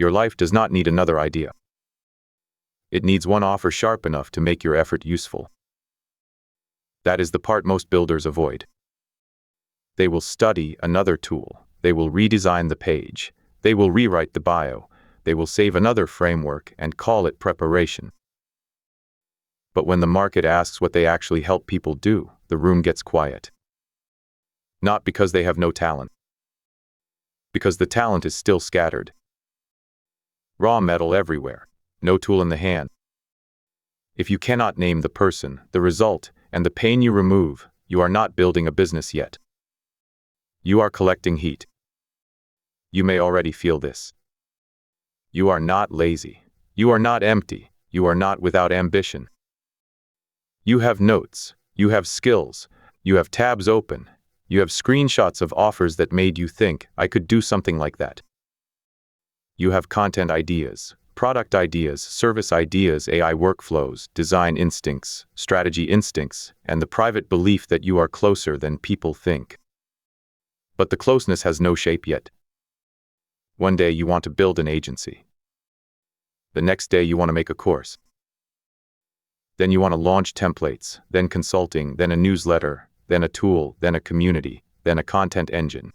Your life does not need another idea. It needs one offer sharp enough to make your effort useful. That is the part most builders avoid. They will study another tool. They will redesign the page. They will rewrite the bio. They will save another framework and call it preparation. But when the market asks what they actually help people do, the room gets quiet. Not because they have no talent. Because the talent is still scattered. Raw metal everywhere. No tool in the hand. If you cannot name the person, the result, and the pain you remove, you are not building a business yet. You are collecting heat. You may already feel this. You are not lazy. You are not empty. You are not without ambition. You have notes. You have skills. You have tabs open. You have screenshots of offers that made you think, I could do something like that. You have content ideas, product ideas, service ideas, AI workflows, design instincts, strategy instincts, and the private belief that you are closer than people think. But the closeness has no shape yet. One day you want to build an agency. The next day you want to make a course. Then you want to launch templates, then consulting, then a newsletter, then a tool, then a community, then a content engine.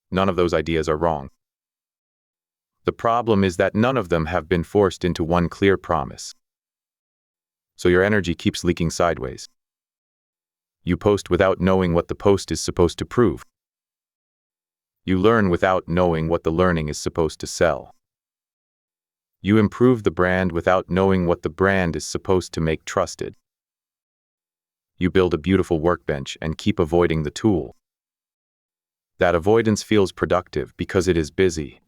None of those ideas are wrong. The problem is that none of them have been forced into one clear promise. So your energy keeps leaking sideways. You post without knowing what the post is supposed to prove. You learn without knowing what the learning is supposed to sell. You improve the brand without knowing what the brand is supposed to make trusted. You build a beautiful workbench and keep avoiding the tool. That avoidance feels productive because it is busy.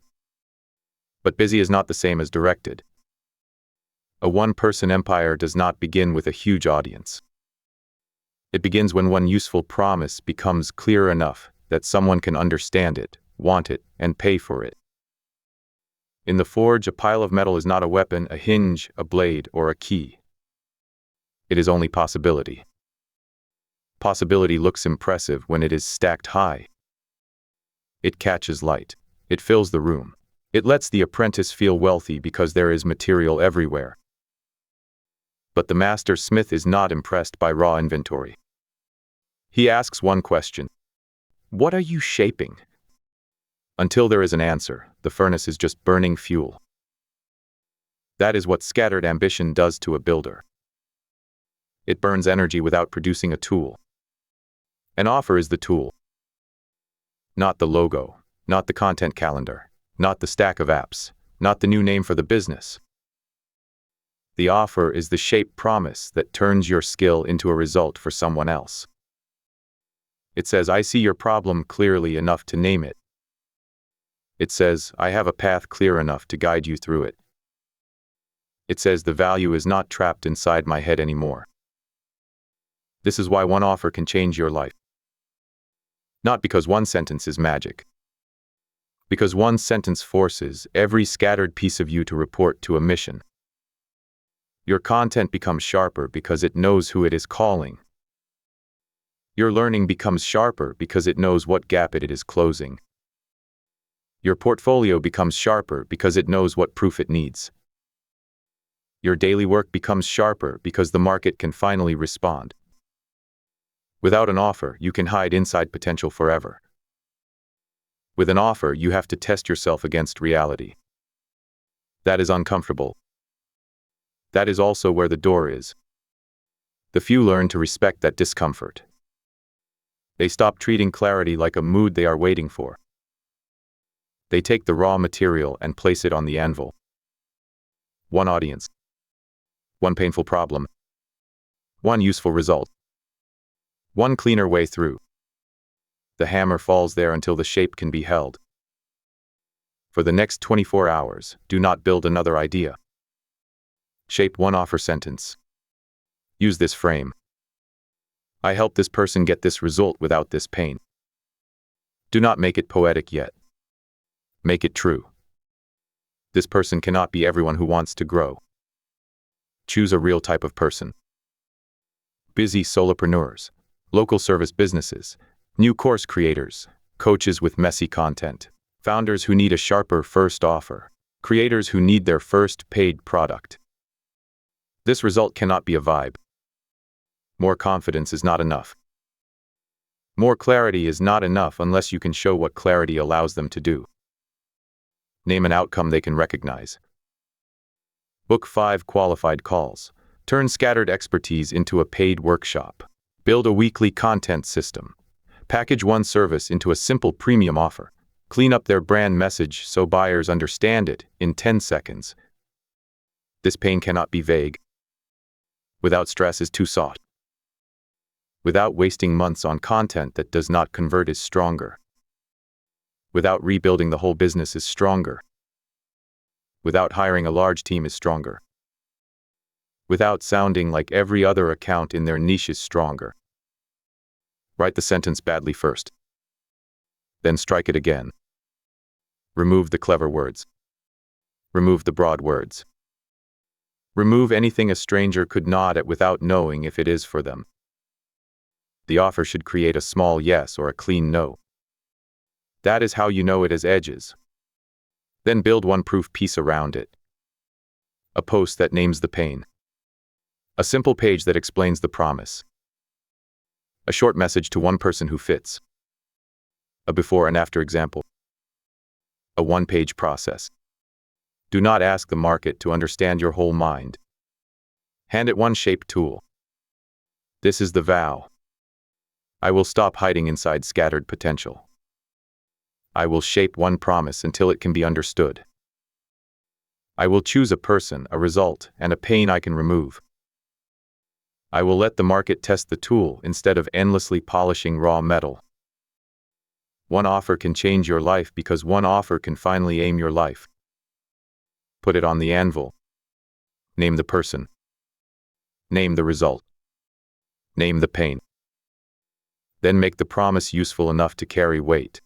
But busy is not the same as directed. A one-person empire does not begin with a huge audience. It begins when one useful promise becomes clear enough that someone can understand it, want it, and pay for it. In the forge, a pile of metal is not a weapon, a hinge, a blade, or a key. It is only possibility. Possibility looks impressive when it is stacked high. It catches light. It fills the room. It lets the apprentice feel wealthy because there is material everywhere. But the master smith is not impressed by raw inventory. He asks one question. What are you shaping? Until there is an answer, the furnace is just burning fuel. That is what scattered ambition does to a builder. It burns energy without producing a tool. An offer is the tool. Not the logo, not the content calendar, not the stack of apps, not the new name for the business. The offer is the shape promise that turns your skill into a result for someone else. It says, I see your problem clearly enough to name it. It says, I have a path clear enough to guide you through it. It says the value is not trapped inside my head anymore. This is why one offer can change your life. Not because one sentence is magic. Because one sentence forces every scattered piece of you to report to a mission. Your content becomes sharper because it knows who it is calling. Your learning becomes sharper because it knows what gap it is closing. Your portfolio becomes sharper because it knows what proof it needs. Your daily work becomes sharper because the market can finally respond. Without an offer, you can hide inside potential forever. With an offer, you have to test yourself against reality. That is uncomfortable. That is also where the door is. The few learn to respect that discomfort. They stop treating clarity like a mood they are waiting for. They take the raw material and place it on the anvil. One audience. One painful problem. One useful result. One cleaner way through. The hammer falls there until the shape can be held. For the next 24 hours, do not build another idea. Shape one offer sentence. Use this frame. I helped this person get this result without this pain. Do not make it poetic yet. Make it true. This person cannot be everyone who wants to grow. Choose a real type of person. Busy solopreneurs, local service businesses, new course creators, coaches with messy content, founders who need a sharper first offer, Creators who need their first paid product. This result cannot be a vibe. More confidence is not enough. More clarity is not enough unless you can show what clarity allows them to do. Name an outcome they can recognize. Book 5 qualified calls. Turn scattered expertise into a paid workshop. Build a weekly content system. Package one service into a simple premium offer. Clean up their brand message so buyers understand it in 10 seconds. This pain cannot be vague. Without stress is too soft. Without wasting months on content that does not convert is stronger. Without rebuilding the whole business is stronger. Without hiring a large team is stronger. Without sounding like every other account in their niche is stronger. Write the sentence badly first. Then strike it again. Remove the clever words. Remove the broad words. Remove anything a stranger could nod at without knowing if it is for them. The offer should create a small yes or a clean no. That is how you know it has edges. Then build one proof piece around it. A post that names the pain. A simple page that explains the promise. A short message to one person who fits. A before and after example. A one-page process. Do not ask the market to understand your whole mind. Hand it one shaped tool. This is the vow. I will stop hiding inside scattered potential. I will shape one promise until it can be understood. I will choose a person, a result, and a pain I can remove. I will let the market test the tool instead of endlessly polishing raw metal. One offer can change your life because one offer can finally aim your life. Put it on the anvil. Name the person. Name the result. Name the pain. Then make the promise useful enough to carry weight.